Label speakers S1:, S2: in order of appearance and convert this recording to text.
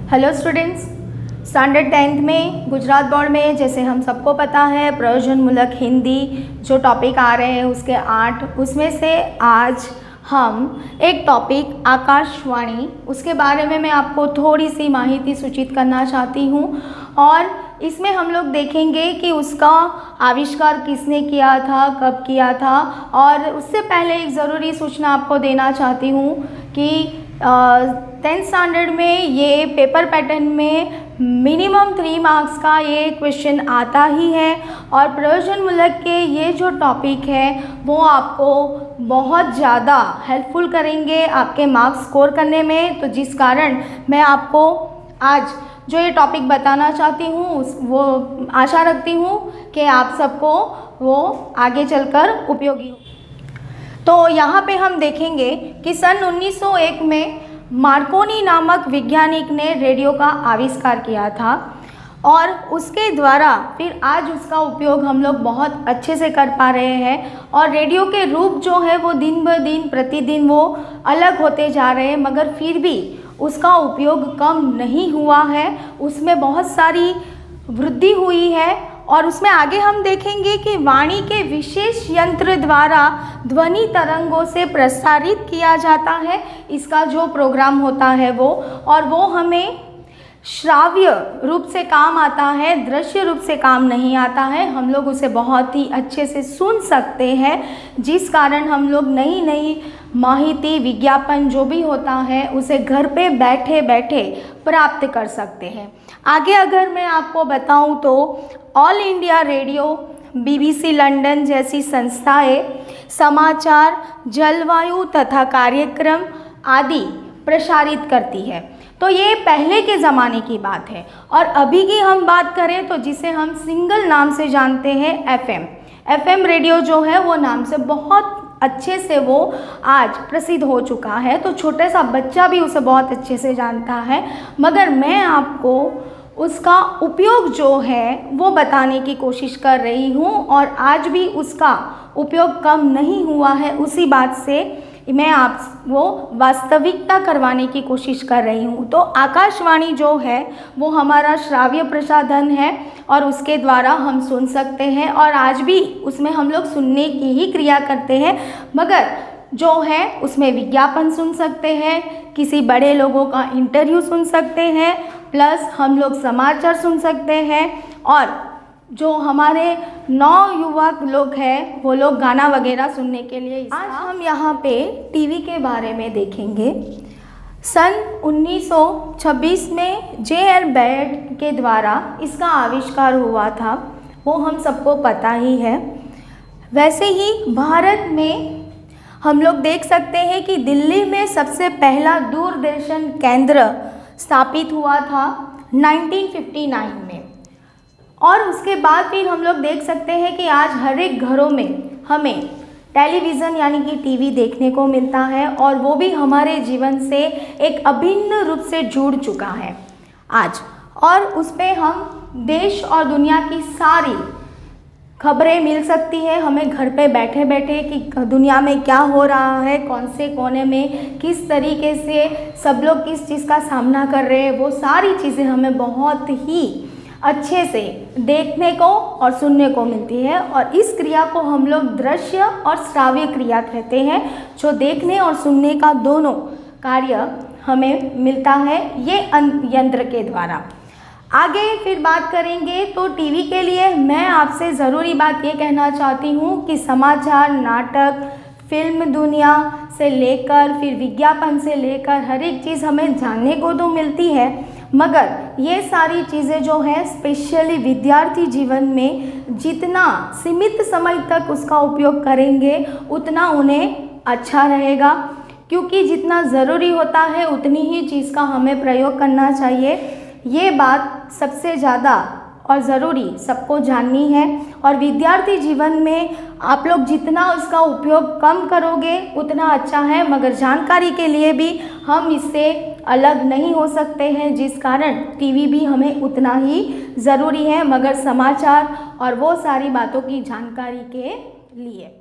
S1: Hello students, standard 10th में Gujarat board में जैसे हम सबको पता है प्रयोजनमूलक हिंदी जो टॉपिक आ रहे हैं उसके 8, उसमें से आज हम एक टॉपिक आकाशवाणी उसके बारे में मैं आपको थोड़ी सी माहिती सूचित करना चाहती हूँ। और इसमें हम लोग देखेंगे कि उसका आविष्कार किसने किया था, कब किया था। और उससे पहले एक ज़रूरी सूचना आपको देना चाहती हूँ कि 10th स्टैंडर्ड में ये पेपर पैटर्न में मिनिमम 3 मार्क्स का ये क्वेश्चन आता ही है। और प्रयोजनमूलक के ये जो टॉपिक है वो आपको बहुत ज़्यादा हेल्पफुल करेंगे आपके मार्क्स स्कोर करने में। तो जिस कारण मैं आपको आज जो ये टॉपिक बताना चाहती हूँ वो आशा रखती हूँ कि आप सबको वो आगे चलकर उपयोगी हो। तो यहाँ पे हम देखेंगे कि सन 1901 में मार्कोनी नामक वैज्ञानिक ने रेडियो का आविष्कार किया था और उसके द्वारा फिर आज उसका उपयोग हम लोग बहुत अच्छे से कर पा रहे हैं। और रेडियो के रूप जो है वो दिन ब दिन प्रतिदिन वो अलग होते जा रहे हैं, मगर फिर भी उसका उपयोग कम नहीं हुआ है, उसमें बहुत सारी वृद्धि हुई है। और उसमें आगे हम देखेंगे कि वाणी के विशेष यंत्र द्वारा ध्वनि तरंगों से प्रसारित किया जाता है इसका जो प्रोग्राम होता है वो, और वो हमें श्राव्य रूप से काम आता है, दृश्य रूप से काम नहीं आता है। हम लोग उसे बहुत ही अच्छे से सुन सकते हैं, जिस कारण हम लोग नई नई माहिती विज्ञापन जो भी होता है उसे घर पे बैठे बैठे प्राप्त कर सकते हैं। आगे अगर मैं आपको बताऊं तो all India radio, BBC London जैसी संस्थाएं समाचार, जलवायु तथा कार्यक्रम आदि प्रसारित करती है। तो ये पहले के ज़माने की बात है। और अभी की हम बात करें तो जिसे हम सिंगल नाम से जानते हैं FM रेडियो जो है वो नाम से बहुत अच्छे से वो आज प्रसिद्ध हो चुका है। तो छोटे सा बच्चा भी उसे बहुत अच्छे से जानता है, मगर मैं आपको उसका उपयोग जो है वो बताने की कोशिश कर रही हूँ। और आज भी उसका उपयोग कम नहीं हुआ है, उसी बात से मैं आप वो वास्तविकता करवाने की कोशिश कर रही हूँ। तो आकाशवाणी जो है वो हमारा श्राव्य प्रसाधन है और उसके द्वारा हम सुन सकते हैं, और आज भी उसमें हम लोग सुनने की ही क्रिया करते हैं, मगर जो है उसमें विज्ञापन सुन सकते हैं, किसी बड़े लोगों का इंटरव्यू सुन सकते हैं, प्लस हम लोग समाचार सुन सकते हैं। और जो हमारे नौयुवक लोग हैं वो लोग गाना वगैरह सुनने के लिए आज हम यहाँ पे टीवी के बारे में देखेंगे। सन 1926 में J.L. बेड के द्वारा इसका आविष्कार हुआ था, वो हम सबको पता ही है। वैसे ही भारत में हम लोग देख सकते हैं कि दिल्ली में सबसे पहला दूरदर्शन केंद्र स्थापित हुआ था 1959 में। और उसके बाद फिर हम लोग देख सकते हैं कि आज हर एक घरों में हमें टेलीविज़न यानी कि टीवी देखने को मिलता है, और वो भी हमारे जीवन से एक अभिन्न रूप से जुड़ चुका है आज। और उस पर हम देश और दुनिया की सारी खबरें मिल सकती है हमें घर पे बैठे बैठे कि दुनिया में क्या हो रहा है, कौन से कोने में किस तरीके से सब लोग किस चीज़ का सामना कर रहे हैं, वो सारी चीज़ें हमें बहुत ही अच्छे से देखने को और सुनने को मिलती है। और इस क्रिया को हम लोग दृश्य और श्राव्य क्रिया कहते हैं, जो देखने और सुनने का दोनों कार्य हमें मिलता है ये यंत्र के द्वारा। आगे फिर बात करेंगे तो टीवी के लिए मैं आपसे ज़रूरी बात ये कहना चाहती हूँ कि समाचार, नाटक, फिल्म दुनिया से लेकर फिर विज्ञापन से लेकर हर एक चीज़ हमें जानने को तो मिलती है, मगर ये सारी चीज़ें जो है स्पेशली विद्यार्थी जीवन में जितना सीमित समय तक उसका उपयोग करेंगे उतना उन्हें अच्छा रहेगा, क्योंकि जितना ज़रूरी होता है उतनी ही चीज़ का हमें प्रयोग करना चाहिए। ये बात सबसे ज़्यादा और ज़रूरी सबको जाननी है। और विद्यार्थी जीवन में आप लोग जितना उसका उपयोग कम करोगे उतना अच्छा है, मगर जानकारी के लिए भी हम इससे अलग नहीं हो सकते हैं, जिस कारण टीवी भी हमें उतना ही ज़रूरी है, मगर समाचार और वो सारी बातों की जानकारी के लिए।